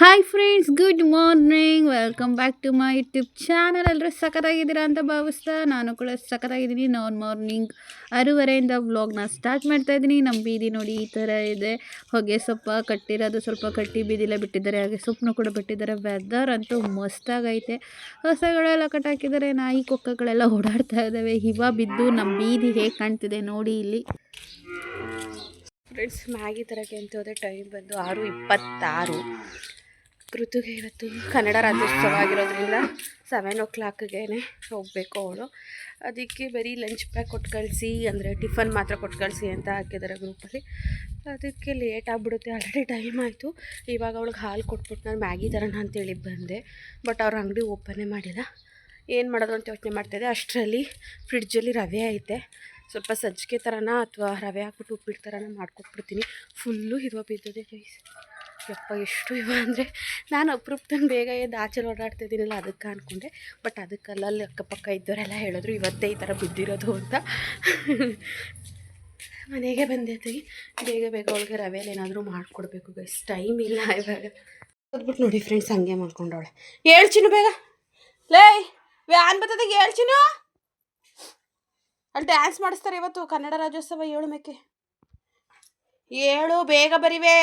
Hi friends, good morning. Welcome back to my YouTube channel. ಎಲ್ಲರೂ ಸಖತ್ತಾಗಿದ್ದೀರಾ ಅಂತ ಭಾವಿಸ್ತಾ ನಾನು ಕೂಡ ಸಖತ್ತಾಗಿದ್ದೀನಿ. ಮಾರ್ನಿಂಗ್ 6:30 ವ್ಲಾಗ್ನ ಸ್ಟಾರ್ಟ್ ಮಾಡ್ತಾ ಇದ್ದೀನಿ. ನಮ್ಮ ಬೀದಿ ನೋಡಿ ಈ ಥರ ಇದೆ. ಹೊಗೆ ಸೊಪ್ಪ ಕಟ್ಟಿರೋದು ಸ್ವಲ್ಪ ಕಟ್ಟಿ ಬೀದಿಲೇ ಬಿಟ್ಟಿದ್ದಾರೆ, ಹಾಗೆ ಸೊಪ್ಪನ್ನು ಕೂಡ ಬಿಟ್ಟಿದ್ದಾರೆ. ವೆದರ್ ಅಂತೂ ಮಸ್ತಾಗೈತೆ. ಹೊಸಗಳೆಲ್ಲ ಕಟ್ಟಾಕಿದ್ದಾರೆ, ನಾಯಿ ಕೊಕ್ಕಗಳೆಲ್ಲ ಓಡಾಡ್ತಾ ಇದ್ದಾವೆ. ಹಿಮ ಬಿದ್ದು ನಮ್ಮ ಬೀದಿ ಹೇಗೆ ಕಾಣ್ತಿದೆ ನೋಡಿ ಇಲ್ಲಿ. ಫ್ರೆಂಡ್ಸ್, ಮ್ಯಾಗಿ ತರಕ್ಕೆ ಅಂತ ಹೋದೆ. ಟೈಮ್ ಬಂದು 6:26. ಋತುಗೆ ಇವತ್ತು ಕನ್ನಡ ರಾಜ್ಯೋತ್ಸವ ಆಗಿರೋದ್ರಿಂದ 7 o'clockಗೆ ಹೋಗಬೇಕು ಅವಳು. ಅದಕ್ಕೆ ಬರೀ ಲಂಚ್ ಪ್ಯಾಕ್ ಕೊಟ್ಟು ಕಳಿಸಿ, ಅಂದರೆ ಟಿಫನ್ ಮಾತ್ರ ಕೊಟ್ಟು ಕಳಿಸಿ ಅಂತ ಹಾಕಿದ್ದಾರೆ ಗ್ರೂಪಲ್ಲಿ. ಅದಕ್ಕೆ ಲೇಟ್ ಆಗಿಬಿಡುತ್ತೆ, ಆಲ್ರೆಡಿ ಟೈಮ್ ಆಯಿತು. ಇವಾಗ ಅವಳಿಗೆ ಹಾಲು ಕೊಟ್ಬಿಟ್ಟು ನಾನು ಮ್ಯಾಗಿ ತರೋಣ ಅಂತೇಳಿ ಬಂದೆ. ಬಟ್ ಅವ್ರ ಅಂಗಡಿ ಓಪನ್ನೇ ಮಾಡಿಲ್ಲ. ಏನು ಮಾಡೋದು ಅಂತ ಯೋಚನೆ ಮಾಡ್ತಾಯಿದ್ದೆ. ಅಷ್ಟರಲ್ಲಿ ಫ್ರಿಡ್ಜಲ್ಲಿ ರವೆ ಐತೆ. ಸ್ವಲ್ಪ ಸಜ್ಜಿಗೆ ಥರನ ಅಥವಾ ರವೆ ಹಾಕ್ಬಿಟ್ಟು ಉಪ್ಪಿಟ್ಟು ಥರನ ಮಾಡ್ಕೊಟ್ಬಿಡ್ತೀನಿ. ಫುಲ್ಲು ಹಿಮ ಬಿದ್ದಿದೆ ಗೈಸ್. ಯಪ್ಪ, ಎಷ್ಟು ಇವ ಅಂದರೆ ನಾನು ಅಪರೂಪದಂಗೆ ಬೇಗ ಎದ್ದು ಆಚೆ ಓಡಾಡ್ತಿದ್ದೀನಲ್ಲ ಅದಕ್ಕೆ ಅಂದ್ಕೊಂಡೆ. ಬಟ್ ಅದಕ್ಕಲ್ಲ, ಅಲ್ಲಿ ಅಕ್ಕಪಕ್ಕ ಇದ್ದವರೆಲ್ಲ ಹೇಳಿದ್ರು ಇವತ್ತೇ ಈ ಥರ ಬಿದ್ದಿರೋದು ಅಂತ. ಮನೆಗೆ ಬಂದೈತಿ. ಬೇಗ ಬೇಗ ಅವಳಿಗೆ ರವೆಯಲ್ಲಿ ಏನಾದರೂ ಮಾಡಿಕೊಡ್ಬೇಕು ಗೈಸ್, ಟೈಮ್ ಇಲ್ಲ ಇವಾಗ. ಓದ್ಬಿಟ್ಟು ನೋಡಿ ಫ್ರೆಂಡ್ಸ್, ಹಂಗೆ ಮಾಡ್ಕೊಂಡವಳೆ. ಹೇಳ್ಚಿನು ಬೇಗ, ಲೇ ವ್ಯಾನ್ ಬರ್ತದೆ, ಹೇಳ್ಚಿನು. ಅಲ್ಲಿ ಡ್ಯಾನ್ಸ್ ಮಾಡಿಸ್ತಾರೆ ಇವತ್ತು ಕನ್ನಡ ರಾಜ್ಯೋತ್ಸವ. 7 ಮೇಕೆ 7 ಬೇಗ ಬರಿವೆ.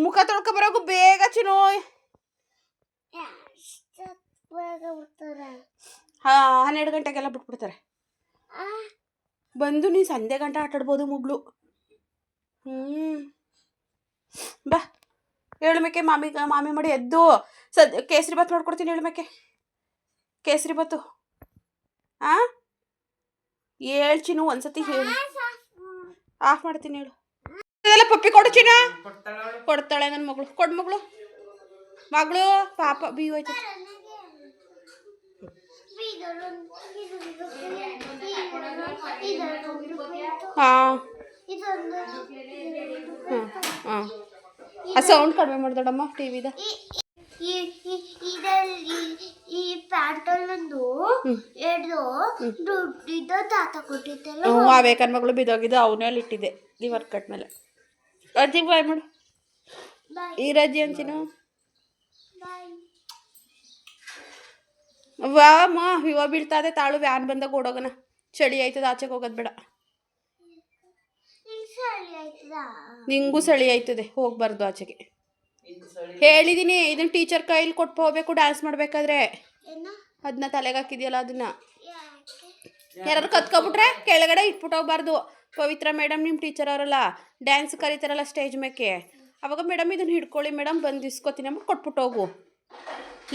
ಮುಖ ತೊಳ್ಕೊ ಬರೋಕು ಬೇಗ ಚಿನ್ನು. 12 ಗಂಟೆಗೆಲ್ಲ ಬಿಟ್ಬಿಡ್ತಾರೆ. ಬಂದು ನೀನು ಸಂಜೆ ಗಂಟೆ ಆಟಾಡ್ಬೋದು ಮುಗ್ಳು. ಬಾ 7 ಮೇಕೆ. ಮಾಮಿ ಮಾಡಿ ಎದ್ದು ಕೇಸರಿ ಬಾತ್ ಮಾಡ್ಕೊಡ್ತೀನಿ. 7 ಮೇಕೆ ಕೇಸರಿ ಬಾತು. ಹೇಳ್ಚಿನು ಒಂದ್ಸತಿ ಹೇಳು. ಆಫ್ ಮಾಡ್ತೀನಿ ಹೇಳು. ಅದೆಲ್ಲ ಪಪ್ಪಿ ಕೊಡು ಚಿನ್ನ. ಕೊಡ್ತಾಳೆ ನನ್ನ ಮಗಳು. ಕೊಡು ಮಗಳು. ಮಗಳು ಪಾಪ ಬೀವ್ ಆಯ್ತು. ಹಾಂ ಹಾಂ ಆ ಸೌಂಡ್ ಕಡಿಮೆ ಮಾಡ್ದಡಮ್ಮ ಟಿವಿದ. ಈ ಪ್ಯಾಂಟಲ್ಲೊಂದು ದುಡ್ಡಿದ್ದ ತಾತ ಕೊಟ್ಟಿದ್ದಲ್ಲ. ಅವೇ ಕಣ್ಮಗಳು ಬಿದ್ದೋಗಿದ್ದು, ಅವನಲ್ಲಿ ಇಟ್ಟಿದ್ದೆ ಈ ವರ್ಕಟ್ ಮೇಲೆ. ಅಜ್ಜಿ ಬಾಯ್ ಮಾಡು. ಈ ರಜ್ಜಿ ಅಂಚಿನು. ವಾಮ ಇವ ಬೀಳ್ತಾದೆ. ತಾಳು ವ್ಯಾನ್ ಬಂದಾಗ ಓಡೋಗೋಣ. ಚಳಿ ಆಯ್ತದ, ಆಚೆಗೆ ಹೋಗೋದು ಬೇಡ. ನಿಂಗೂ ಚಳಿ ಆಯ್ತದೆ, ಹೋಗ್ಬಾರ್ದು ಆಚೆಗೆ. ಹೇಳಿದ್ದೀನಿ, ಇದನ್ನ ಟೀಚರ್ ಕೈಲಿ ಕೊಟ್ಟು ಹೋಗ್ಬೇಕು ಡ್ಯಾನ್ಸ್ ಮಾಡ್ಬೇಕಾದ್ರೆ. ಅದನ್ನ ತಲೆಗೆ ಹಾಕಿದ್ಯಲ್ಲ, ಅದನ್ನ ಯಾರು ಕತ್ಕೊಬಿಟ್ರೆ ಕೆಳಗಡೆ ಇಟ್ಬಿಟ್ಟು ಹೋಗ್ಬಾರ್ದು. ಪವಿತ್ರ ಮೇಡಮ್ ನಿಮ್ಮ ಟೀಚರ್ ಅವರಲ್ಲ, ಡ್ಯಾನ್ಸ್ ಕರೀತಾರಲ್ಲ ಸ್ಟೇಜ್ ಮೇಕೆ, ಅವಾಗ ಮೇಡಮ್ ಇದನ್ನು ಹಿಡ್ಕೊಳ್ಳಿ ಮೇಡಮ್, ಬಂದು ಇಸ್ಕೊತೀನಿ ಅಂದ್ಬಿಟ್ಟು ಕೊಟ್ಬಿಟ್ಟು ಹೋಗು.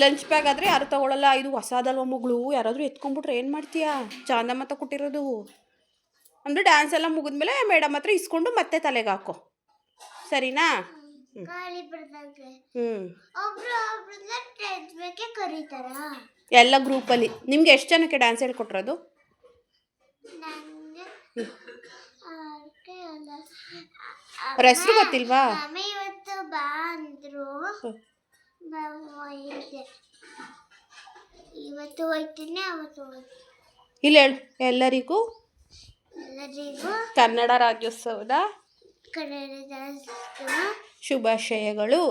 ಲಂಚ್ ಬ್ಯಾಗ್ ಆದರೆ ಯಾರು ತೊಗೊಳ್ಳಲ್ಲ. ಇದು ಹೊಸದಲ್ವ ಮಗಳು, ಯಾರಾದರೂ ಎತ್ಕೊಂಡ್ಬಿಟ್ರೆ ಏನು ಮಾಡ್ತೀಯಾ? ಚಾಂದಮ್ಮ ಕೊಟ್ಟಿರೋದು ಅಂದರೆ ಡ್ಯಾನ್ಸ್ ಎಲ್ಲ ಮುಗಿದ್ಮೇಲೆ ಮೇಡಮ್ ಹತ್ರ ಇಸ್ಕೊಂಡು ಮತ್ತೆ ತಲೆಗೆ ಹಾಕೋ, ಸರಿನಾ? ಎಲ್ಲ ಗ್ರೂಪಲ್ಲಿ. ನಿಮ್ಗೆ ಎಷ್ಟು ಜನಕ್ಕೆ ಡ್ಯಾನ್ಸ್ ಹೇಳ್ಕೊಟ್ಟಿರೋದು? ಅವ್ರ ಹೆಸರು ಗೊತ್ತಿಲ್ವಾ? ಇಲ್ಲ ಹೇಳು. ಎಲ್ಲರಿಗೂ ಕನ್ನಡ ರಾಜ್ಯೋತ್ಸವದ ಶುಭಾಶಯಗಳು.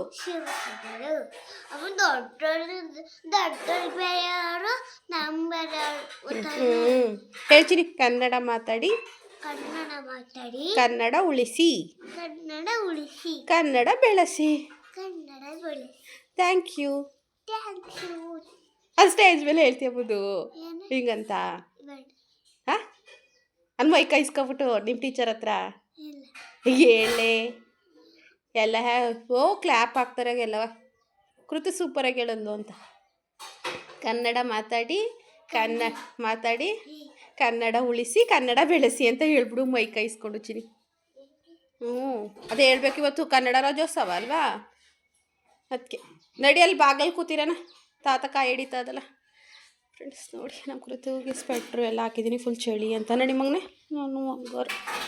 ಹೇಳ್ತೀನಿ, ಕನ್ನಡ ಮಾತಾಡಿ, ಕನ್ನಡ ಉಳಿಸಿ, ಕನ್ನಡ ಬೆಳೆಸಿ. Thank you. ಅದು ಸ್ಟೇಜ್ ಮೇಲೆ ಹೇಳ್ತೀಯಬಹುದು ಹಿಂಗಂತ. ಹಾಂ ಅನ್ ಮೈ ಕೈಸ್ಕೊಬಿಟ್ಟು ನಿಮ್ಮ ಟೀಚರ್ ಹತ್ರ ಹೇಳೇ ಎಲ್ಲ. ಕ್ಲ್ಯಾಪ್ ಹಾಕ್ತಾರೆ ಎಲ್ಲವ. ಕೃತಿ ಸೂಪರಾಗಿ ಹೇಳೋದು ಅಂತ. ಕನ್ನಡ ಮಾತಾಡಿ, ಕನ್ನಡ ಉಳಿಸಿ, ಕನ್ನಡ ಬೆಳೆಸಿ ಅಂತ ಹೇಳ್ಬಿಡು ಮೈ ಕೈಸ್ಕೊಂಡು ಚಿನಿ. ಅದೇ ಹೇಳ್ಬೇಕು. ಇವತ್ತು ಕನ್ನಡ ರಾಜ್ಯೋತ್ಸವ ಅಲ್ವಾ, ಅದಕ್ಕೆ ನಡಿಯಲ್ಲಿ ಬಾಗಲ್ ಕೂತಿರೋಣ. ತಾತ ಕಾಯಿ ಹಿಡಿತದಲ್ಲ. ಫ್ರೆಂಡ್ಸ್ ನೋಡಿ, ನಮ್ಮ ಕೃತಿಗೆ ಸ್ವೆಟ್ರು ಎಲ್ಲ ಹಾಕಿದ್ದೀನಿ, ಫುಲ್ ಚಳಿ ಅಂತ. ನಡಿ ಮಗನೆ, ನಾನು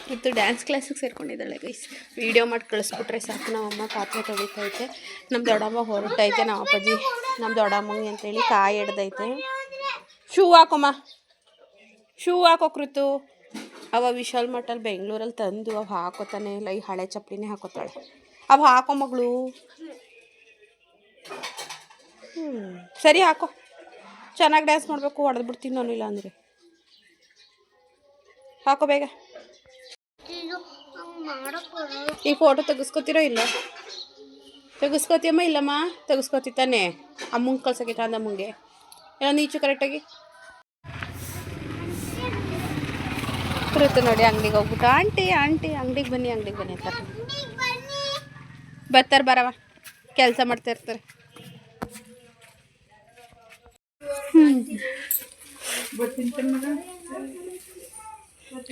ಕೃತಿ ಡ್ಯಾನ್ಸ್ ಕ್ಲಾಸಿಗೆ ಸೇರ್ಕೊಂಡಿದ್ದಾಳೆ ಗೈಸ್. ವೀಡಿಯೋ ಮಾಡಿ ಕಳಿಸ್ಬಿಟ್ರೆ ಸಾಕು. ನಮ್ಮಮ್ಮ ಪಾತ್ರೆ ತೊಳಿತೈತೆ, ನಮ್ಮ ದೊಡ್ಡಮ್ಮ ಹೊರಟೈತೆ, ನಮ್ಮ ಅಪ್ಪಾಜಿ ನಮ್ಮ ದೊಡ್ಡಮ್ಮಂಗೆ ಅಂತೇಳಿ ಕಾಯಿ ಹಿಡ್ದೈತೆ. ಶೂ ಹಾಕೋಮ್ಮ, ಶೂ ಹಾಕೋ ಕೃತು. ಅವ ವಿಶಾಲ್ ಮಠಲ್ಲಿ ಬೆಂಗಳೂರಲ್ಲಿ ತಂದು ಅವು ಹಾಕೋತಾನೆ ಇಲ್ಲ, ಈ ಹಳೆ ಚಪ್ಪಲಿನೇ ಹಾಕೋತಾಳೆ. ಅವು ಹಾಕೋ ಮಗಳು. ಸರಿ ಹಾಕೋ. ಚೆನ್ನಾಗಿ ಡ್ಯಾನ್ಸ್ ಮಾಡಬೇಕು, ಹೊಡೆದು ಬಿಡ್ತೀನಿ ನಾನು ಇಲ್ಲ ಅಂದರೆ. ಹಾಕೋ ಬೇಗ. ಈ ಫೋಟೋ ತೆಗಿಸ್ಕೊತಿರೋ ಇಲ್ಲ? ತೆಗಿಸ್ಕೊತಿಯಮ್ಮ ಇಲ್ಲಮ್ಮ? ತೆಗಿಸ್ಕೊತಿ ತಾನೆ ಅಮ್ಮಂಗೆ ಕಳ್ಸೋಕೆ ಅಮ್ಮಂಗೆ ಎಲ್ಲ ನೀಚು ಕರೆಕ್ಟಾಗಿ ಬರುತ್ತೆ ನೋಡಿ. ಅಂಗಡಿಗೆ ಹೋಗ್ಬಿಟ್ಟು ಆಂಟಿ ಆಂಟಿ ಅಂಗಡಿಗೆ ಬನ್ನಿ ಅಂತಾರೆ. ಬರ್ತಾರೆ ಬರವ, ಕೆಲಸ ಮಾಡ್ತಾ ಇರ್ತಾರೆ.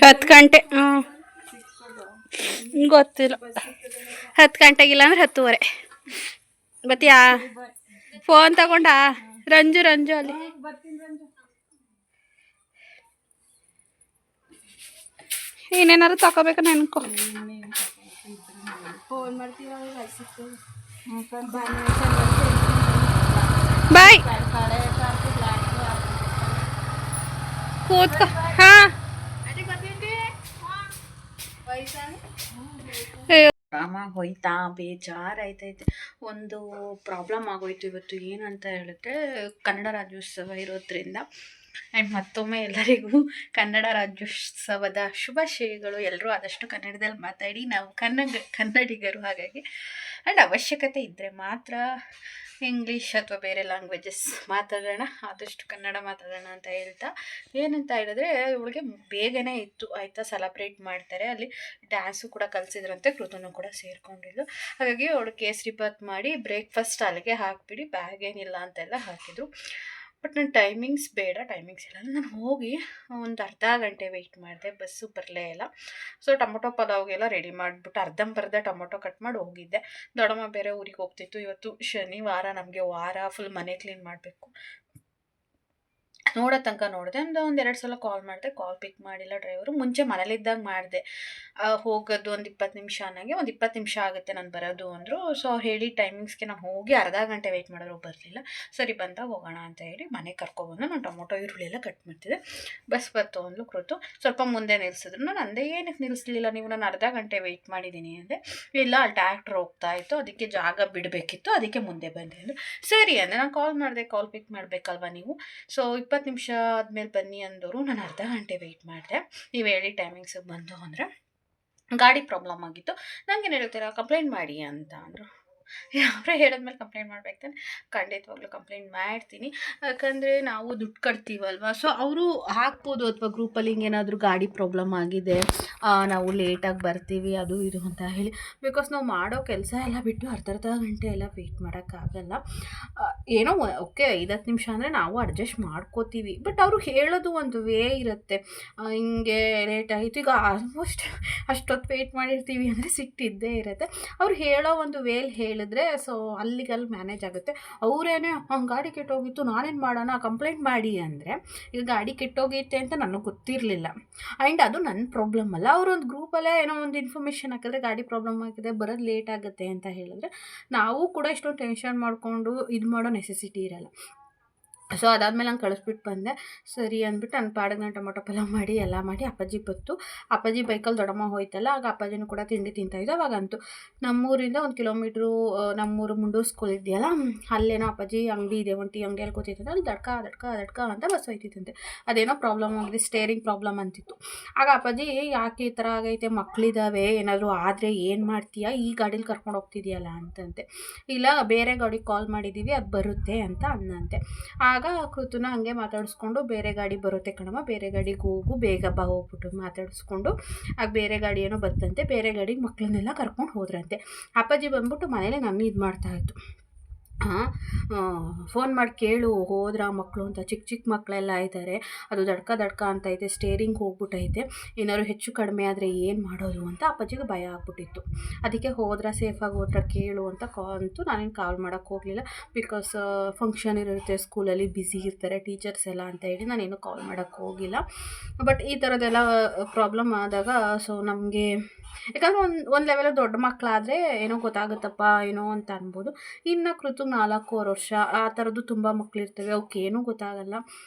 10 ಗಂಟೆ. ಗೊತ್ತಿಲ್ಲ. 10 ಗಂಟೆಗಿಲ್ಲ ಅಂದ್ರೆ 10:15 ಬತ್ತೀಯಾ? ಫೋನ್ ತಗೊಂಡ ರಂಜು ಅಲ್ಲಿ ಏನೇನಾರು ತಗೋಬೇಕು ನೆನ್ಕೊ. ಫೋನ್ ಮಾಡ್ತೀವಿ ಬಾಯ್ ಕೂತ್ಕೊ. ಹಾಂ ರಾಮ ಹೋಯ್ತಾ, ಬೇಜಾರಾಯ್ತೈತೆ. ಒಂದು ಪ್ರಾಬ್ಲಮ್ ಆಗೋಯ್ತು ಇವತ್ತು. ಏನಂತ ಹೇಳಿದ್ರೆ, ಕನ್ನಡ ರಾಜ್ಯೋತ್ಸವ ಇರೋದ್ರಿಂದ ಆ್ಯಂಡ್ ಮತ್ತೊಮ್ಮೆ ಎಲ್ಲರಿಗೂ ಕನ್ನಡ ರಾಜ್ಯೋತ್ಸವದ ಶುಭಾಶಯಗಳು. ಎಲ್ಲರೂ ಆದಷ್ಟು ಕನ್ನಡದಲ್ಲಿ ಮಾತಾಡಿ, ನಾವು ಕನ್ನಡಿಗರು ಹಾಗಾಗಿ. ಆ್ಯಂಡ್ ಅವಶ್ಯಕತೆ ಇದ್ದರೆ ಮಾತ್ರ ಇಂಗ್ಲೀಷ್ ಅಥವಾ ಬೇರೆ ಲ್ಯಾಂಗ್ವೇಜಸ್ ಮಾತಾಡೋಣ, ಆದಷ್ಟು ಕನ್ನಡ ಮಾತಾಡೋಣ ಅಂತ ಹೇಳ್ತಾ, ಏನಂತ ಹೇಳಿದ್ರೆ ಇವಳಿಗೆ ಬೇಗನೆ ಇತ್ತು ಆಯಿತಾ, ಸೆಲೆಬ್ರೇಟ್ ಮಾಡ್ತಾರೆ. ಅಲ್ಲಿ ಡ್ಯಾನ್ಸು ಕೂಡ ಕಲಿಸಿದ್ರಂತೆ, ಕೃತನು ಕೂಡ ಸೇರಿಕೊಂಡಿದ್ದು. ಹಾಗಾಗಿ ಅವಳು ಕೇಸರಿಬಾತ್ ಮಾಡಿ ಬ್ರೇಕ್ಫಾಸ್ಟ್ ಅಲ್ಲಿಗೆ ಹಾಕಿಬಿಡಿ, ಬ್ಯಾಗ್ ಏನಿಲ್ಲ ಅಂತೆಲ್ಲ ಹಾಕಿದ್ರು. ಬಟ್ ನಾನು ಟೈಮಿಂಗ್ಸ್ ಇಲ್ಲ, ನಾನು ಹೋಗಿ ಒಂದು ಅರ್ಧ ಗಂಟೆ ವೆಯ್ಟ್ ಮಾಡಿದೆ, ಬಸ್ಸು ಬರಲೇ ಇಲ್ಲ. ಸೊ ಟೊಮೊಟೊ ಪಲಾವ್ಗೆಲ್ಲ ರೆಡಿ ಮಾಡಿಬಿಟ್ಟು ಅರ್ಧಂಬರ್ಧ ಟೊಮೊಟೊ ಕಟ್ ಮಾಡಿ ಹೋಗಿದ್ದೆ. ದೊಡ್ಡಮ್ಮ ಬೇರೆ ಊರಿಗೆ ಹೋಗ್ತಿತ್ತು. ಇವತ್ತು ಶನಿವಾರ, ನಮಗೆ ವಾರ ಫುಲ್ ಮನೆ ಕ್ಲೀನ್ ಮಾಡಬೇಕು. ನೋಡೋ ತನಕ ನೋಡಿದೆ, ಒಂದು 2 ಸಲ ಕಾಲ್ ಮಾಡಿದೆ, ಕಾಲ್ ಪಿಕ್ ಮಾಡಿಲ್ಲ ಡ್ರೈವರು. ಮುಂಚೆ ಮನೇಲಿದ್ದಾಗ ಮಾಡಿದೆ, ಹೋಗೋದು ಒಂದು 20 ನಿಮಿಷ ಅನ್ನಂಗೆ, ಒಂದು 20 ನಿಮಿಷ ಆಗುತ್ತೆ ನಾನು ಬರೋದು ಅಂದರು. ಸೊ ಹೇಳಿ ಟೈಮಿಂಗ್ಸ್ಗೆ ನಾನು ಹೋಗಿ ಅರ್ಧ ಗಂಟೆ ವೆಯ್ಟ್ ಮಾಡಿದ್ರು, ಬರಲಿಲ್ಲ. ಸರಿ ಬಂದಾಗ ಹೋಗೋಣ ಅಂತ ಹೇಳಿ ಮನೆಗೆ ಕರ್ಕೊಬಂದು ನಾನು ಟೊಮೊಟೊ ಈರುಳ್ಳಿ ಎಲ್ಲ ಕಟ್ ಮಾಡ್ತಿದ್ದೆ. ಬಸ್ ಬರ್ತು ಅಂದ್ಲು ಕೃತು, ಸ್ವಲ್ಪ ಮುಂದೆ ನಿಲ್ಲಿಸಿದ್ರು. ನಾನು ಅಂದೆ ಏನಕ್ಕೆ ನಿಲ್ಲಿಸ್ಲಿಲ್ಲ ನೀವು, ನಾನು ಅರ್ಧ ಗಂಟೆ ವೆಯ್ಟ್ ಮಾಡಿದ್ದೀನಿ ಅಂದೆ. ಇಲ್ಲ ಅಲ್ಲಿ ಟ್ಯಾಕ್ಟ್ರ್ ಹೋಗ್ತಾ ಇತ್ತು, ಅದಕ್ಕೆ ಜಾಗ ಬಿಡಬೇಕಿತ್ತು, ಅದಕ್ಕೆ ಮುಂದೆ ಬಂದೆ ಅಂದರು. ಸರಿ ಅಂದೆ. ನಾನು ಕಾಲ್ ಮಾಡಿದೆ, ಕಾಲ್ ಪಿಕ್ ಮಾಡಬೇಕಲ್ವ ನೀವು. ಸೊ 20 ನಿಮಿಷ ಆದಮೇಲೆ ಬನ್ನಿ ಅಂದವರು. ನಾನು ಅರ್ಧ ಗಂಟೆ ವೆಯ್ಟ್ ಮಾಡಿದೆ. ನೀವು ಹೇಳಿ ಟೈಮಿಂಗ್ಸಿಗೆ ಬಂದು ಅಂದರೆ ಗಾಡಿ ಪ್ರಾಬ್ಲಮ್ ಆಗಿತ್ತು. ನನಗೇನು ಹೇಳ್ತೀರಾ, ಕಂಪ್ಲೇಂಟ್ ಮಾಡಿ ಅಂತ ಅಂದರು. ಅವರೇ ಹೇಳಿದ್ಮೇಲೆ ಕಂಪ್ಲೇಂಟ್ ಮಾಡ್ಬೇಕು ತಾನೆ? ಖಂಡಿತವಾಗ್ಲೂ ಕಂಪ್ಲೇಂಟ್ ಮಾಡ್ತೀನಿ. ಯಾಕಂದರೆ ನಾವು ದುಡ್ಡು ಕಟ್ತೀವಲ್ವ. ಸೊ ಅವರು ಹಾಕ್ಬೋದು, ಅಥವಾ ಗ್ರೂಪಲ್ಲಿ ಹಿಂಗೇನಾದರೂ ಗಾಡಿ ಪ್ರಾಬ್ಲಮ್ ಆಗಿದೆ, ನಾವು ಲೇಟಾಗಿ ಬರ್ತೀವಿ ಅದು ಇದು ಅಂತ ಹೇಳಿ. ಬಿಕಾಸ್ ನಾವು ಮಾಡೋ ಕೆಲಸ ಎಲ್ಲ ಬಿಟ್ಟು ಅರ್ಧ ಗಂಟೆ ಎಲ್ಲ ವೆಯ್ಟ್ ಮಾಡೋಕ್ಕಾಗಲ್ಲ. ಏನೋ ಓಕೆ 5-10 ನಿಮಿಷ ಅಂದರೆ ನಾವು ಅಡ್ಜಸ್ಟ್ ಮಾಡ್ಕೋತೀವಿ. ಬಟ್ ಅವರು ಹೇಳೋದು ಒಂದು ವೇ ಇರುತ್ತೆ, ಹಿಂಗೆ ಲೇಟ್ ಆಯಿತು. ಈಗ ಆಲ್ಮೋಸ್ಟ್ ಅಷ್ಟೊತ್ತು ವೆಯ್ಟ್ ಮಾಡಿರ್ತೀವಿ ಅಂದರೆ ಸಿಟ್ಟಿದ್ದೇ ಇರುತ್ತೆ. ಅವ್ರು ಹೇಳೋ ಒಂದು ವೇಲ್ ಹೇಳಿದ್ರೆ ಸೊ ಅಲ್ಲಿಗಲ್ಲಿ ಮ್ಯಾನೇಜ್ ಆಗುತ್ತೆ. ಅವರೇನೆ ಗಾಡಿ ಕೆಟ್ಟೋಗಿತ್ತು ನಾನೇನು ಮಾಡೋಣ, ಕಂಪ್ಲೇಂಟ್ ಮಾಡಿ ಅಂದರೆ, ಈಗ ಗಾಡಿ ಕೆಟ್ಟೋಗೈತೆ ಅಂತ ನನಗೆ ಗೊತ್ತಿರಲಿಲ್ಲ. ಆ್ಯಂಡ್ ಅದು ನನ್ನ ಪ್ರಾಬ್ಲಮ್ ಅಲ್ಲ. ಅವರೊಂದು ಗ್ರೂಪಲ್ಲೇ ಏನೋ ಒಂದು ಇನ್ಫಾರ್ಮೇಷನ್ ಹಾಕಿದ್ರೆ ಗಾಡಿ ಪ್ರಾಬ್ಲಮ್ ಆಗಿದೆ, ಬರೋದು ಲೇಟ್ ಆಗುತ್ತೆ ಅಂತ ಹೇಳಿದ್ರೆ ನಾವು ಕೂಡ ಇಷ್ಟೊಂದು ಟೆನ್ಷನ್ ಮಾಡಿಕೊಂಡು ಇದು ಮಾಡೋ ನೆಸೆಸಿಟಿ ಇರಲ್ಲ. ಸೊ ಅದಾದಮೇಲೆ ನಾನು ಕಳಿಸ್ಬಿಟ್ಟು ಬಂದೆ. ಸರಿ ಅಂದ್ಬಿಟ್ಟು ನನ್ನ ಪಾಡಿಗೆ ನಾನು ಟೊಮೊಟೊ ಪಲಾವ್ ಮಾಡಿ ಎಲ್ಲ ಮಾಡಿ ಅಪ್ಪಾಜಿ ಬತ್ತು. ಅಪ್ಪಾಜಿ ಬೈಕಲ್ಲಿ ದೊಡ್ಡಮ್ಮ ಹೋಯ್ತಲ್ಲ, ಆಗ ಅಪ್ಪಾಜಿನೂ ಕೂಡ ತಿಂಡಿ ತಿಂತಾಯಿದ್ದು. ಅವಾಗಂತೂ ನಮ್ಮೂರಿಂದ 1 ಕಿಲೋಮೀಟ್ರು, ನಮ್ಮೂರು ಮುಂಡೂರು ಸ್ಕೂಲ್ ಇದೆಯಲ್ಲ, ಅಲ್ಲೇನೋ ಅಪ್ಪಾಜಿ ಅಂಗಡಿ ಇದೆ, ಒಂದು ಟೀ ಅಂಗಡಿಯಲ್ಲಿ ಕೂತಿರ್ತದೆ. ಅಲ್ಲಿ ದಡ್ಕ ಅಂತ ಬಸ್ ಹೋಯ್ತಿತ್ತಂತೆ. ಅದೇನೋ ಪ್ರಾಬ್ಲಮ್ ಆಗಿದೆ, ಸ್ಟೇರಿಂಗ್ ಪ್ರಾಬ್ಲಮ್ ಅಂತಿತ್ತು. ಆಗ ಅಪ್ಪಾಜಿ ಯಾಕೆ ಈ ಥರ ಆಗೈತೆ, ಮಕ್ಕಳಿದ್ದಾವೆ, ಏನಾದರೂ ಆದರೆ ಏನು ಮಾಡ್ತೀಯಾ, ಈ ಗಾಡೀಲಿ ಕರ್ಕೊಂಡು ಹೋಗ್ತಿದೆಯಲ್ಲ ಅಂತಂತೆ. ಇಲ್ಲ ಬೇರೆ ಗಾಡಿಗೆ ಕಾಲ್ ಮಾಡಿದ್ದೀವಿ, ಅದು ಬರುತ್ತೆ ಅಂತ ಅನ್ನಂತೆ. ಆಗ ಕೃತುನ ಹಂಗೆ ಮಾತಾಡಿಸ್ಕೊಂಡು, ಬೇರೆ ಗಾಡಿ ಬರುತ್ತೆ ಕಣಮ್ಮ, ಬೇರೆ ಗಾಡಿಗೆ ಹೋಗು, ಬೇಗ ಬಾ ಹೋಗ್ಬಿಟ್ಟು ಮಾತಾಡಿಸ್ಕೊಂಡು, ಆಗ ಬೇರೆ ಗಾಡಿ ಏನೋ ಬಂತಂತೆ, ಬೇರೆ ಗಾಡಿಗೆ ಮಕ್ಕಳನ್ನೆಲ್ಲ ಕರ್ಕೊಂಡು ಹೋದ್ರಂತೆ. ಅಪ್ಪಾಜಿ ಬಂದ್ಬಿಟ್ಟು ಮನೇಲಿ ನನ್ನ ಇದು ಮಾಡ್ತಾಯಿತ್ತು, ಫೋನ್ ಮಾಡಿ ಕೇಳು ಹೋದ್ರ ಮಕ್ಕಳು ಅಂತ. ಚಿಕ್ಕ ಮಕ್ಕಳೆಲ್ಲ ಇದ್ದಾರೆ, ಅದು ದಡ್ಕ ಅಂತೈತೆ, ಸ್ಟೇರಿಂಗ್ ಹೋಗ್ಬಿಟ್ಟೈತೆ, ಏನಾದ್ರು ಹೆಚ್ಚು ಕಡಿಮೆ ಆದರೆ ಏನು ಮಾಡೋದು ಅಂತ ಅಪ್ಪಾಜಿಗೆ ಭಯ ಆಗ್ಬಿಟ್ಟಿತ್ತು. ಅದಕ್ಕೆ ಹೋದ್ರೆ ಸೇಫಾಗಿ ಹೋದ್ರೆ ಕೇಳು ಅಂತ ಅಂತೂ ನಾನೇನು ಕಾಲ್ ಮಾಡೋಕ್ಕೆ ಹೋಗಲಿಲ್ಲ. ಬಿಕಾಸ್ ಫಂಕ್ಷನ್ ಇರುತ್ತೆ, ಸ್ಕೂಲಲ್ಲಿ ಬ್ಯುಸಿ ಇರ್ತಾರೆ ಟೀಚರ್ಸ್ ಎಲ್ಲ ಅಂತ ಹೇಳಿ ನಾನೇನು ಕಾಲ್ ಮಾಡೋಕ್ಕೆ ಹೋಗಿಲ್ಲ. ಬಟ್ ಈ ಥರದ್ದೆಲ್ಲ ಪ್ರಾಬ್ಲಮ್ ಆದಾಗ ಸೊ ನಮಗೆ, ಯಾಕಂದರೆ ಒಂದು ಲೆವೆಲ್ ದೊಡ್ಡ ಮಕ್ಕಳಾದರೆ ಏನೋ ಗೊತ್ತಾಗುತ್ತಪ್ಪ ಏನೋ ಅಂತ ಅನ್ಬೋದು. ಇನ್ನು ಕೃತು 4 ವರ್ಷ, ಆ ಥರದ್ದು ತುಂಬ ಮಕ್ಕಳಿರ್ತವೆ, ಅವಕ್ಕೇನೂ ಗೊತ್ತಾಗಲ್ಲ.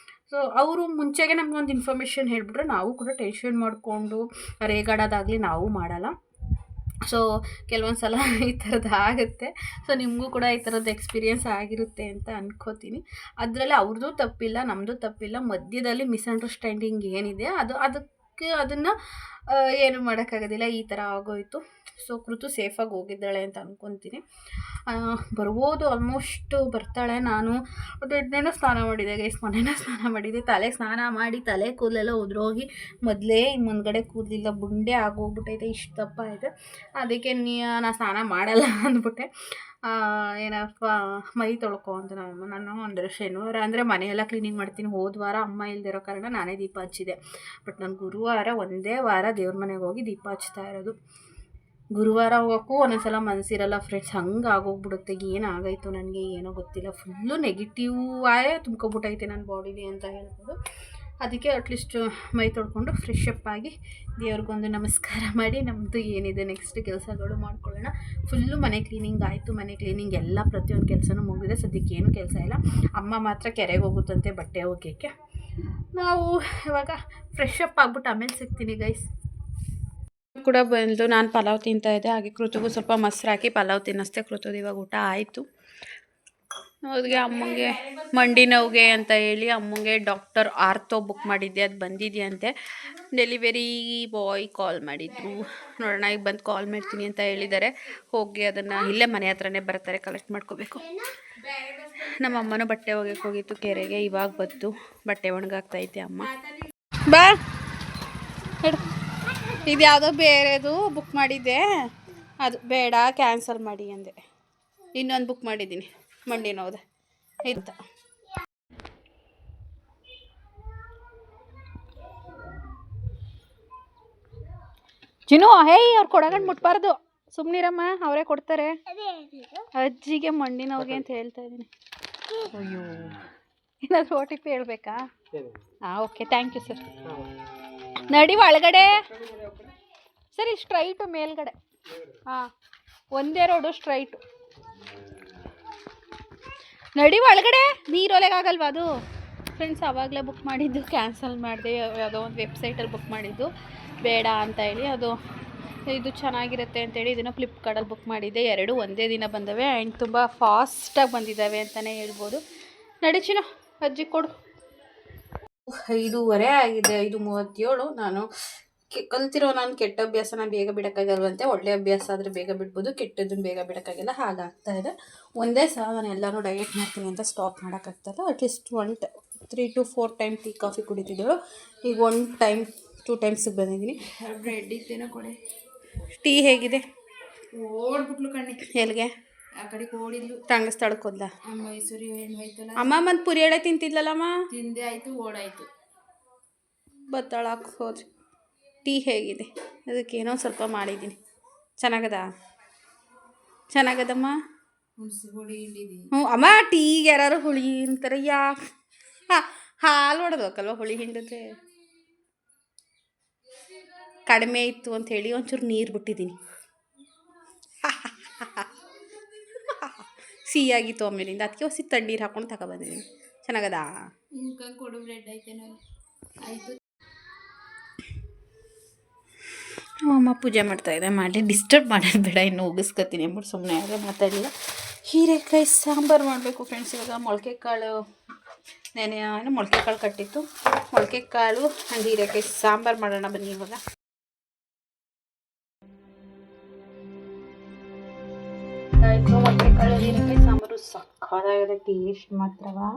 ಸೊ ಅವರು ಮುಂಚೆಗೆ ನಮಗೊಂದು ಇನ್ಫಾರ್ಮೇಷನ್ ಹೇಳಿಬಿಟ್ರೆ ನಾವು ಕೂಡ ಟೆನ್ಷನ್ ಮಾಡಿಕೊಂಡು ರೇಗಾಡೋದಾಗಲಿ ನಾವು ಮಾಡಲ್ಲ. ಸೊ ಕೆಲವೊಂದು ಸಲ ಈ ಥರದ್ದು ಆಗುತ್ತೆ. ಸೊ ನಿಮಗೂ ಕೂಡ ಈ ಥರದ್ದು ಎಕ್ಸ್ಪೀರಿಯೆನ್ಸ್ ಆಗಿರುತ್ತೆ ಅಂತ ಅನ್ಕೋತೀನಿ. ಅದರಲ್ಲಿ ಅವ್ರದ್ದು ತಪ್ಪಿಲ್ಲ, ನಮ್ಮದು ತಪ್ಪಿಲ್ಲ. ಮಧ್ಯದಲ್ಲಿ ಮಿಸ್ಅಂಡರ್ಸ್ಟ್ಯಾಂಡಿಂಗ್ ಏನಿದೆ ಅದಕ್ಕೆ ಅದನ್ನು ಏನು ಮಾಡೋಕ್ಕಾಗೋದಿಲ್ಲ. ಈ ಥರ ಆಗೋಯಿತು. ಸೊ ಕೃತು ಸೇಫಾಗಿ ಹೋಗಿದ್ದಾಳೆ ಅಂತ ಅಂದ್ಕೊತೀನಿ. ಬರ್ಬೋದು, ಆಲ್ಮೋಸ್ಟ್ ಬರ್ತಾಳೆ. ನಾನು ನೆನ್ನೆ ಸ್ನಾನ ಮಾಡಿದೆ ಗೈಸ್, ಮೊನ್ನೆನೇ ಸ್ನಾನ ಮಾಡಿದ್ದೆ. ತಲೆಗೆ ಸ್ನಾನ ಮಾಡಿ ತಲೆ ಕೂದಲೆಲ್ಲ ಉದ್ರೋಗಿ ಮೊದಲೇ ಮುಂದ್ಗಡೆ ಕೂದಲಿಲ್ಲ, ಬುಂಡೆ ಆಗೋಗ್ಬಿಟ್ಟೈತೆ, ಇಷ್ಟು ದಪ್ಪ ಐತೆ. ಅದಕ್ಕೆ ನಾನು ಸ್ನಾನ ಮಾಡಲ್ಲ ಅಂದ್ಬಿಟ್ಟೆ. ಏನಪ್ಪ ಮೈ ತೊಳ್ಕೊ ಅಂತ ನಮ್ಮಮ್ಮ. ನಾನು ಅಂದರೆ ಶನಿವಾರ ಅಂದರೆ ಮನೆಯೆಲ್ಲ ಕ್ಲೀನಿಂಗ್ ಮಾಡ್ತೀನಿ. ಹೋದ ವಾರ ಅಮ್ಮ ಇಲ್ದಿರೋ ಕಾರಣ ನಾನೇ ದೀಪ ಹಚ್ಚಿದೆ. ಬಟ್ ನಾನು ಗುರುವಾರ ಒಂದೇ ವಾರ ದೇವ್ರ ಮನೆಗೆ ಹೋಗಿ ದೀಪ ಹಚ್ತಾ ಇರೋದು. ಗುರುವಾರ ಹೋಗೋಕ್ಕೂ ಒಂದೊಂದ್ಸಲ ಮನಸ್ಸಿರಲ್ಲ ಫ್ರೆಂಡ್ಸ್, ಹಂಗೆ ಆಗೋಗ್ಬಿಡುತ್ತೆ. ಏನಾಗಾಯಿತು ನನಗೆ ಏನೋ ಗೊತ್ತಿಲ್ಲ, ಫುಲ್ಲು ನೆಗೆಟಿವ್ ಆಯೇ ತುಂಬ್ಕೊಬಿಟ್ಟೈತೆ ನನ್ನ ಬಾಡಿಲಿ ಅಂತ ಹೇಳ್ಬೋದು. ಅದಕ್ಕೆ ಅಟ್ಲೀಸ್ಟ್ ಮೈ ತೊಳ್ಕೊಂಡು ಫ್ರೆಶ್ ಅಪ್ ಆಗಿ ದೇವ್ರಿಗೊಂದು ನಮಸ್ಕಾರ ಮಾಡಿ ನಮ್ಮದು ಏನಿದೆ ನೆಕ್ಸ್ಟ್ ಕೆಲಸಗಳು ಮಾಡ್ಕೊಳ್ಳೋಣ. ಫುಲ್ಲು ಮನೆ ಕ್ಲೀನಿಂಗ್ ಆಯಿತು. ಮನೆ ಕ್ಲೀನಿಂಗ್ ಎಲ್ಲ ಪ್ರತಿಯೊಂದು ಕೆಲಸನೂ ಮುಗಿದಿದೆ. ಸದ್ಯಕ್ಕೆ ಏನೂ ಕೆಲಸ ಇಲ್ಲ. ಅಮ್ಮ ಮಾತ್ರ ಕೆರೆಗೆ ಹೋಗುತ್ತಂತೆ ಬಟ್ಟೆ ಒಗೆಯೋಕ್ಕೆ. ನಾವು ಇವಾಗ ಫ್ರೆಶ್ ಅಪ್ ಆಗ್ಬಿಟ್ಟು ಆಮೇಲೆ ಸಿಗ್ತೀನಿ ಗೈಸ್. ಕೂಡ ಬಂದು ನಾನು ಪಲಾವ್ ತಿಂತಾಯಿದ್ದೆ. ಹಾಗೆ ಕೃತಿಗೂ ಸ್ವಲ್ಪ ಮೊಸರು ಹಾಕಿ ಪಲಾವ್ ತಿನ್ನಿಸ್ದೆ. ಕೃತದ ಇವಾಗ ಊಟ ಆಯಿತು. ಅವ್ರಿಗೆ ಅಮ್ಮಂಗೆ ಮಂಡಿ ನೋವಿಗೆ ಅಂತ ಹೇಳಿ ಅಮ್ಮಂಗೆ ಡಾಕ್ಟರ್ ಆರ್ಥೋ ಬುಕ್ ಮಾಡಿದ್ದೆ, ಅದು ಬಂದಿದೆಯಂತೆ. ಡೆಲಿವರಿ ಬಾಯ್ ಕಾಲ್ ಮಾಡಿದ್ರು. ನೋಡೋಣ, ಈಗ ಬಂದು ಕಾಲ್ ಮಾಡ್ತೀನಿ ಅಂತ ಹೇಳಿದ್ದಾರೆ. ಹೋಗಿ ಅದನ್ನು ಇಲ್ಲೇ ಮನೆ ಹತ್ರನೇ ಬರ್ತಾರೆ, ಕಲೆಕ್ಟ್ ಮಾಡ್ಕೋಬೇಕು. ನಮ್ಮ ಅಮ್ಮನೂ ಬಟ್ಟೆ ಒಗೆಯಕ್ಕೆ ಹೋಗಿತ್ತು ಕೆರೆಗೆ. ಇವಾಗ ಬಂದು ಬಟ್ಟೆ ಒಣಗಾಕ್ತೈತೆ ಅಮ್ಮ. ಬಾ ಇದು ಯಾವುದೋ ಬೇರೆದು ಬುಕ್ ಮಾಡಿದ್ದೆ, ಅದು ಬೇಡ ಕ್ಯಾನ್ಸಲ್ ಮಾಡಿ ಅಂದೆ. ಇನ್ನೊಂದು ಬುಕ್ ಮಾಡಿದ್ದೀನಿ ಮಂಡಿ ನೋವುದೆ ಇತ್ತ. ಚಿನ್ನು ಹೇಯ್, ಅವ್ರು ಕೊಡಗಂಡು ಮುಟ್ಬಾರ್ದು, ಸುಮ್ಮನಿರಮ್ಮ, ಅವರೇ ಕೊಡ್ತಾರೆ. ಅಜ್ಜಿಗೆ ಮಂಡಿ ನೋವಿಗೆ ಅಂತ ಹೇಳ್ತಾ ಇದ್ದೀನಿ. ಅಯ್ಯೋ, ಏನಾದರೂ ಓ ಟಿ ಪಿ ಹೇಳ್ಬೇಕಾ? ಹಾಂ, ಓಕೆ, ಥ್ಯಾಂಕ್ ಯು ಸರ್. ನಡಿ ಒಳಗಡೆ. ಸರಿ, ಸ್ಟ್ರೈಟು ಮೇಲ್ಗಡೆ. ಹಾಂ, ಒಂದೇ ರೋಡು ಸ್ಟ್ರೈಟು. ನಡಿ ಒಳಗಡೆ. ನೀರೊಲೆಗಾಗಲ್ವಾ ಅದು? ಫ್ರೆಂಡ್ಸ್, ಆವಾಗಲೇ ಬುಕ್ ಮಾಡಿದ್ದು ಕ್ಯಾನ್ಸಲ್ ಮಾಡಿದೆ. ಯಾವುದೋ ಒಂದು ವೆಬ್ಸೈಟಲ್ಲಿ ಬುಕ್ ಮಾಡಿದ್ದು, ಬೇಡ ಅಂತ ಹೇಳಿ. ಅದು ಇದು ಚೆನ್ನಾಗಿರುತ್ತೆ ಅಂತೇಳಿ ಇದನ್ನು ಫ್ಲಿಪ್ಕಾರ್ಟಲ್ಲಿ ಬುಕ್ ಮಾಡಿದ್ದೆ. ಎರಡು ಒಂದೇ ದಿನ ಬಂದವೆ ಆ್ಯಂಡ್ ತುಂಬ ಫಾಸ್ಟಾಗಿ ಬಂದಿದ್ದಾವೆ ಅಂತಲೇ ಹೇಳ್ಬೋದು. ನಡಿ ಚಿನ್ನ, ಅಜ್ಜಿ ಕೊಡು. 5:30 ಆಗಿದೆ, 5:37. ನಾನು ಕಲ್ತಿರೋ ನಾನು ಕೆಟ್ಟ ಅಭ್ಯಾಸನ ಬೇಗ ಬಿಡೋಕ್ಕಾಗಲ್ವಂತೆ. ಒಳ್ಳೆ ಅಭ್ಯಾಸ ಆದರೆ ಬೇಗ ಬಿಡ್ಬೋದು, ಕೆಟ್ಟದ್ದನ್ನು ಬೇಗ ಬಿಡೋಕ್ಕಾಗಲ್ಲ. ಹಾಗಾಗ್ತಾ ಇದೆ. ಒಂದೇ ಸಲ ನಾನು ಎಲ್ಲನೂ ಡಯಟ್ ಮಾಡ್ತೀನಿ ಅಂತ ಸ್ಟಾಪ್ ಮಾಡೋಕ್ಕಾಗ್ತಾಯಿಲ್ಲ. At least 3 to 4 time tea coffee ಕುಡಿತಿದ್ದಳು. ಈಗ 1 ಟೈಮ್ 2 ಟೈಮ್ಸಿಗೆ ಬಂದಿದ್ದೀನಿ. ಬ್ರೆಡ್ ಇತ್ತೇನೋ ಕೊಡೆ. ಟೀ ಹೇಗಿದೆ? ಓಡ್ಬಿಟ್ಲು ಕಣ್ಣಿ. ಎಲ್ಲಿಗೆ? ಆ ಕಡೆ ಓಡಿದ್ಲು. ರಂಗಸ್ಥಳಕ್ಕೆ ಹೋದ್ಲ? ಮೈಸೂರು ಹೋಯ್ತಲ್ಲ ಅಮ್ಮ. ಮತ್ತು ಪುರಿ ಎಳೆ ತಿಂತಿದ್ಲಲ್ಲಮ್ಮ? ತಿಂದೆ ಆಯಿತು, ಓಡಾಯಿತು. ಬತ್ತಾಳಕ್ಕೆ ಹೋದ್ರಿ. ಟೀ ಹೇಗಿದೆ? ಅದಕ್ಕೇನೋ ಸ್ವಲ್ಪ ಮಾಡಿದ್ದೀನಿ. ಚೆನ್ನಾಗದಮ್ಮ? ಹ್ಞೂ ಅಮ್ಮ, ಟೀಗೆ ಯಾರು ಹುಳಿ ಅಂತಾರೆ. ಯಾಕೆ? ಹಾಲು ಹೊಡೆದೋಕಲ್ವ ಹುಳಿ ಹಿಂಡಿದ್ರೆ? ಕಡಿಮೆ ಇತ್ತು ಅಂಥೇಳಿ ಒಂಚೂರು ನೀರು ಬಿಟ್ಟಿದ್ದೀನಿ. ಸಿಹಿಯಾಗಿತ್ತು ಆಮೇಲಿಂದ, ಅದಕ್ಕೆ ಹೊಸಿ ತಣ್ಣೀರು ಹಾಕ್ಕೊಂಡು ತಗೊಬಂದಿದ್ದೀನಿ. ಚೆನ್ನಾಗದಾ? ಕೊಡು, ಬ್ರೆಡ್ ಐತೇನೋ. ಆಯಿತು. ಅಮ್ಮ ಪೂಜೆ ಮಾಡ್ತಾಯಿದ್ದೆ, ಮಾಡಿ ಡಿಸ್ಟರ್ಬ್ ಮಾಡೋದು ಬೇಡ, ಇನ್ನು ಉಗಿಸ್ಕೊತೀನಿ ಅಂದ್ಬಿಟ್ಟು ಸುಮ್ಮನೆ ಆದರೆ ಮಾತಾಡಲಿಲ್ಲ. ಹೀರೆಕಾಯಿ ಸಾಂಬಾರು ಮಾಡಬೇಕು ಫ್ರೆಂಡ್ಸ್. ಇವಾಗ ಮೊಳಕೆ ಕಾಳು ಏನು ಮೊಳಕೆ ಕಾಳು ಕಟ್ಟಿತ್ತು. ಮೊಳಕೆ ಕಾಳು ಆ್ಯಂಡ್ ಹೀರೆಕಾಯಿ ಸಾಂಬಾರು ಮಾಡೋಣ ಬನ್ನಿ. ಇವಾಗ ಮೊಳಕೆ ಕಾಳು ಹೀರೆಕಾಯಿ ಸಾಂಬಾರು ಸಕ್ಕತ್ತಾಗಿದೆ. ಟೇಸ್ಟ್ ಮಾತ್ರವಾ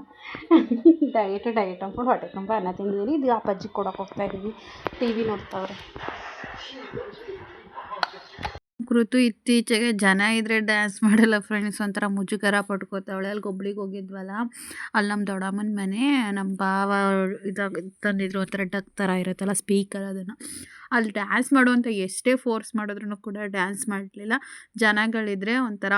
ಡಯಟ್ ಅಂದ್ಕೊಂಡು ಹೊಟ್ಟೆ ತುಂಬ ಅನ್ನ ತಿಂದಿದ್ದೀನಿ. ಇದು ಅಪ್ಪಾಜಿ ಕೊಡೋಕೆ ಹೋಗ್ತಾಯಿದ್ದೀವಿ. T V ನೋಡ್ತಾವ್ರೆ. ಕೃತು ಇತ್ತೀಚೆಗೆ ಜನ ಇದ್ದರೆ ಡ್ಯಾನ್ಸ್ ಮಾಡಲ್ಲ ಫ್ರೆಂಡ್ಸ್, ಒಂಥರ ಮುಜುಗರ ಪಟ್ಕೋತಾವಳೆ. ಅಲ್ಲಿ ಗೊಬ್ಳಿಗೆ ಹೋಗಿದ್ವಲ್ಲ, ಅಲ್ಲಿ ನಮ್ಮ ದೊಡ್ಡಮ್ಮನ ಮನೆ, ನಮ್ಮ ಭಾವ ತಂದಿದ್ರು ಒಂಥರ ಡಕ್ ಥರ ಇರುತ್ತಲ್ಲ ಸ್ಪೀಕರ್, ಅದನ್ನು ಅಲ್ಲಿ ಡ್ಯಾನ್ಸ್ ಮಾಡುವಂಥ ಎಷ್ಟೇ ಫೋರ್ಸ್ ಮಾಡಿದ್ರು ಕೂಡ ಡ್ಯಾನ್ಸ್ ಮಾಡಲಿಲ್ಲ. ಜನಗಳಿದ್ರೆ ಒಂಥರ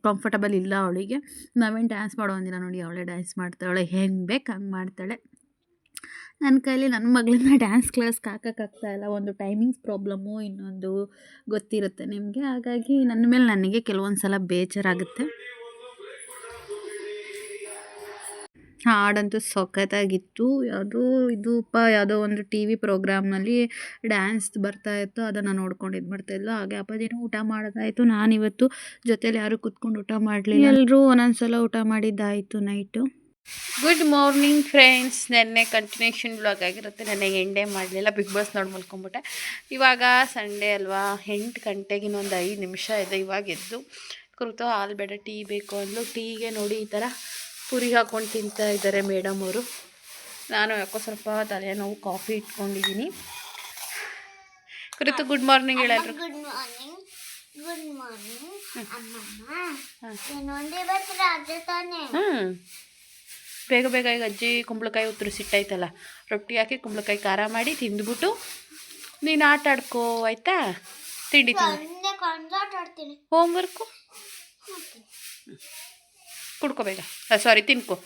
ಕಂಫರ್ಟಬಲ್ ಇಲ್ಲ ಅವಳಿಗೆ. ನಾವೇನು ಡ್ಯಾನ್ಸ್ ಮಾಡೋ ಅಂದಿಲ್ಲ ನೋಡಿ, ಅವಳೇ ಡ್ಯಾನ್ಸ್ ಮಾಡ್ತಾಳೆ, ಹೆಂಗೆ ಬೇಕು ಹಂಗೆ ಮಾಡ್ತಾಳೆ. ನನ್ನ ಕೈಲಿ ನನ್ನ ಮಗಳನ್ನ ಡ್ಯಾನ್ಸ್ ಕ್ಲಾಸ್ಗೆ ಹಾಕೋಕ್ಕಾಗ್ತಾಯಿಲ್ಲ. ಒಂದು ಟೈಮಿಂಗ್ಸ್ ಪ್ರಾಬ್ಲಮ್ಮು, ಇನ್ನೊಂದು ಗೊತ್ತಿರುತ್ತೆ ನಿಮಗೆ. ಹಾಗಾಗಿ ನನ್ನ ಮೇಲೆ ನನಗೆ ಕೆಲವೊಂದು ಸಲ ಬೇಜಾರಾಗುತ್ತೆ. ಹಾಡಂತೂ ಸಖತ್ತಾಗಿತ್ತು. ಯಾವುದೋ ಒಂದು ಟಿ ವಿ ಪ್ರೋಗ್ರಾಮ್ನಲ್ಲಿ ಡ್ಯಾನ್ಸ್ ಬರ್ತಾಯಿತ್ತು. ಅದನ್ನು ನೋಡ್ಕೊಂಡು ಇದು ಮಾಡ್ತಾಯಿದ್ಲು. ಹಾಗೆ ಅಪ್ಪಾಜಿನೂ ಊಟ ಮಾಡೋದಾಯಿತು. ನಾನಿವತ್ತು ಜೊತೇಲಿ ಯಾರೂ ಕೂತ್ಕೊಂಡು ಊಟ ಮಾಡಲಿಲ್ಲ. ಎಲ್ಲರೂ ಒಂದೊಂದು ಸಲ ಊಟ ಮಾಡಿದ್ದಾಯಿತು ನೈಟು. Good morning friends. ನೆನ್ನೆ ಕಂಟಿನ್ಯೂಷನ್ ಬ್ಲಾಗ್ ಆಗಿರುತ್ತೆ. ನೆನ್ನೆ ಎಂಡೇ ಮಾಡಲಿಲ್ಲ, ಬಿಗ್ ಬಾಸ್ ನೋಡಿ ಮಲ್ಕೊಂಬಿಟ್ಟೆ. ಇವಾಗ ಸಂಡೇ ಅಲ್ವಾ, 8 ಗಂಟೆಗೆ ಇನ್ನೊಂದು 5 ನಿಮಿಷ ಇದೆ. ಇವಾಗ ಎದ್ದು ಕೃತು ಹಾಲು ಬೇಡ ಟೀ ಬೇಕು ಅಂದ್ಲು. ಟೀಗೆ ನೋಡಿ ಈ ಥರ ಪುರಿ ಹಾಕ್ಕೊಂಡು ತಿಂತಾ ಇದ್ದಾರೆ ಮೇಡಮ್ ಅವರು. ನಾನು ಯಾಕೋ ಸ್ವಲ್ಪ ತಲೆನೋವು, ಕಾಫಿ ಇಟ್ಕೊಂಡಿದ್ದೀನಿ. ಕೃತು ಗುಡ್ ಮಾರ್ನಿಂಗ್ ಹೇಳಲ್ರು. Good morning. ಗುಡ್ ಮಾರ್ನಿಂಗ್ ಅಮ್ಮಮ್ಮ. ಇನ್ನೊಂದೇ ಬರ್ತಾರೆ ಅದೇ ತಾನೇ. ಬೇಗ ಬೇಗ ಈಗ ಅಜ್ಜಿ ಕುಂಬಳಕಾಯಿ ಉತ್ತರಿಸಿಟ್ಟೈತಲ್ಲ, ರೊಟ್ಟಿ ಹಾಕಿ ಕುಂಬಳಕಾಯಿ ಖಾರ ಮಾಡಿ ತಿಂದ್ಬಿಟ್ಟು ನೀನು ಆಟ ಆಡ್ಕೋ ಆಯಿತಾ. ತಿಂಡಿ ಸಂಡೆ ಕಾನ್ಸರ್ಟ್ ಆಡ್ತೀನಿ. ಹೋಮ್ವರ್ಕು ಕುಡ್ಕೋ ಬೇಗ, ಸಾರಿ ತಿನ್ಕೋ.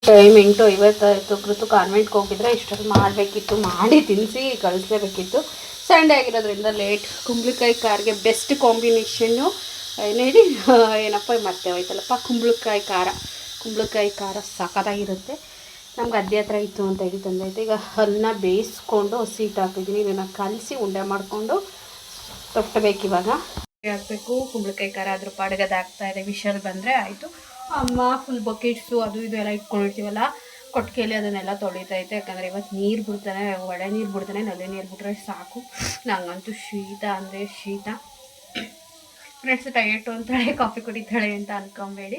ಟೈಮ್ 8:50 ಕೃತು ಕಾನ್ವೆಂಟ್ಗೆ ಹೋಗಿದ್ರೆ ಇಷ್ಟೊಂದು ಮಾಡಬೇಕಿತ್ತು, ಮಾಡಿ ತಿನ್ನಿಸಿ ಕಳಿಸ್ಲೇಬೇಕಿತ್ತು. ಸಂಡೇ ಆಗಿರೋದ್ರಿಂದ ಲೇಟ್. ಕುಂಬಳಕಾಯಿ ಖಾರಿಗೆ ಬೆಸ್ಟ್ ಕಾಂಬಿನೇಷನ್ನು ಏನು ಹೇಳಿ, ಏನಪ್ಪ ಮತ್ತೆ ಹೋಯ್ತಲ್ಲಪ್ಪ, ಕುಂಬಳಕಾಯಿ ಖಾರ ಸಖತ್ತಾಗಿರುತ್ತೆ. ನಮ್ಗೆ ಗದ್ದೆ ಹತ್ರ ಇತ್ತು ಅಂತ ಹೇಳಿ ತಂದೈತೆ. ಈಗ ಅನ್ನ ಬೇಯಿಸ್ಕೊಂಡು ಹಸಿ ಹಿಟ್ಟು ಹಾಕಿದ್ದೀನಿ. ಇದನ್ನು ಕಲಸಿ ಉಂಡೆ ಮಾಡಿಕೊಂಡು ತೊಟ್ಟಬೇಕು. ಹಾಕಬೇಕು ಕುಂಬಳಕಾಯಿ ಖಾರ. ಅದ್ರ ಪಾಡಿಗೆ ಅದು ಹಾಕ್ತಾಯಿದೆ. ವಿಷಲ್ ಬಂದರೆ ಆಯಿತು. ಅಮ್ಮ ಫುಲ್ ಬಕೆಟ್ಸು ಅದು ಇದು ಎಲ್ಲ ಇಟ್ಕೊಂಡಿರ್ತೀವಲ್ಲ ಕೊಟ್ಟಿಗೆಯಲ್ಲಿ, ಅದನ್ನೆಲ್ಲ ತೊಳಿತೈತೆ. ಯಾಕಂದರೆ ಇವತ್ತು ನೀರು ಬಿಡ್ತಾನೆ, ಒಳ್ಳೆ ನೀರು ಬಿಡ್ತಾನೆ. ನಲ್ಲಿ ನೀರು ಬಿಟ್ರೆ ಸಾಕು. ನಂಗಂತೂ ಶೀತ ಅಂದರೆ ಶೀತ. ಫ್ರೆಂಡ್ಸ್ ಟಯಟು ಅಂತಾಳೆ, ಕಾಫಿ ಕುಡಿತಾಳೆ ಅಂತ ಅನ್ಕೊಂಬೇಡಿ.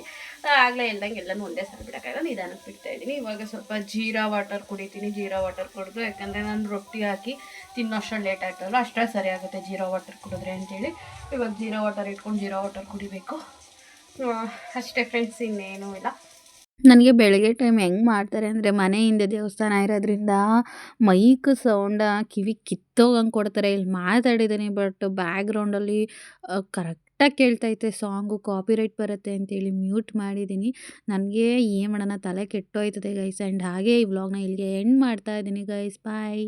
ಆಗಲೇ ಇಲ್ದಂಗೆ ಎಲ್ಲನೂ ಒಂದೇ ಸಲ ಬಿಡೋಕ್ಕಾಗಲ್ಲ, ನಿಧಾನಕ್ಕೆ ಬಿಡ್ತಾಯಿದ್ದೀನಿ. ಇವಾಗ ಸ್ವಲ್ಪ ಜೀರಾ ವಾಟರ್ ಕುಡಿತೀನಿ. ಜೀರಾ ವಾಟರ್ ಕುಡಿದು, ಯಾಕಂದರೆ ನಾನು ರೊಟ್ಟಿ ಹಾಕಿ ತಿನ್ನೋಷ್ಟು ಲೇಟ್ ಆಗ್ತದಲ್ಲ, ಅಷ್ಟೇ ಸರಿ ಆಗುತ್ತೆ ಜೀರಾ ವಾಟರ್ ಕುಡಿದ್ರೆ ಅಂತೇಳಿ ಇವಾಗ ಜೀರಾ ವಾಟರ್ ಇಟ್ಕೊಂಡು ಜೀರಾ ವಾಟರ್ ಕುಡಿಬೇಕು. ಅಷ್ಟೇ ಫ್ರೆಂಡ್ಸ್, ಇನ್ನೇನೂ ಇಲ್ಲ. ನನಗೆ ಬೆಳಗ್ಗೆ ಟೈಮ್ ಹೆಂಗೆ ಮಾಡ್ತಾರೆ ಅಂದರೆ, ಮನೆ ಹಿಂದೆ ದೇವಸ್ಥಾನ ಇರೋದ್ರಿಂದ ಮೈಕ್ ಸೌಂಡ ಕಿವಿ ಕಿತ್ತೋಗಂಗೆ ಕೊಡ್ತಾರೆ. ಇಲ್ಲಿ ಮಾತಾಡಿದ್ದೀನಿ, ಬಟ್ ಬ್ಯಾಕ್ಗ್ರೌಂಡಲ್ಲಿ ಕರೆಕ್ಟಾಗಿ ಕೇಳ್ತೈತೆ ಸಾಂಗು. ಕಾಪಿರೈಟ್ ಬರುತ್ತೆ ಅಂತೇಳಿ ಮ್ಯೂಟ್ ಮಾಡಿದ್ದೀನಿ. ನನಗೆ ಏನು ಮಾಡೋಣ, ತಲೆ ಕೆಟ್ಟೋಯ್ತದೆ ಗೈಸ್. ಆ್ಯಂಡ್ ಹಾಗೆ ಈ ವ್ಲಾಗ್ನ ಇಲ್ಲಿಗೆ ಎಂಡ್ ಮಾಡ್ತಾ ಇದ್ದೀನಿ ಗೈಸ್. ಬಾಯ್.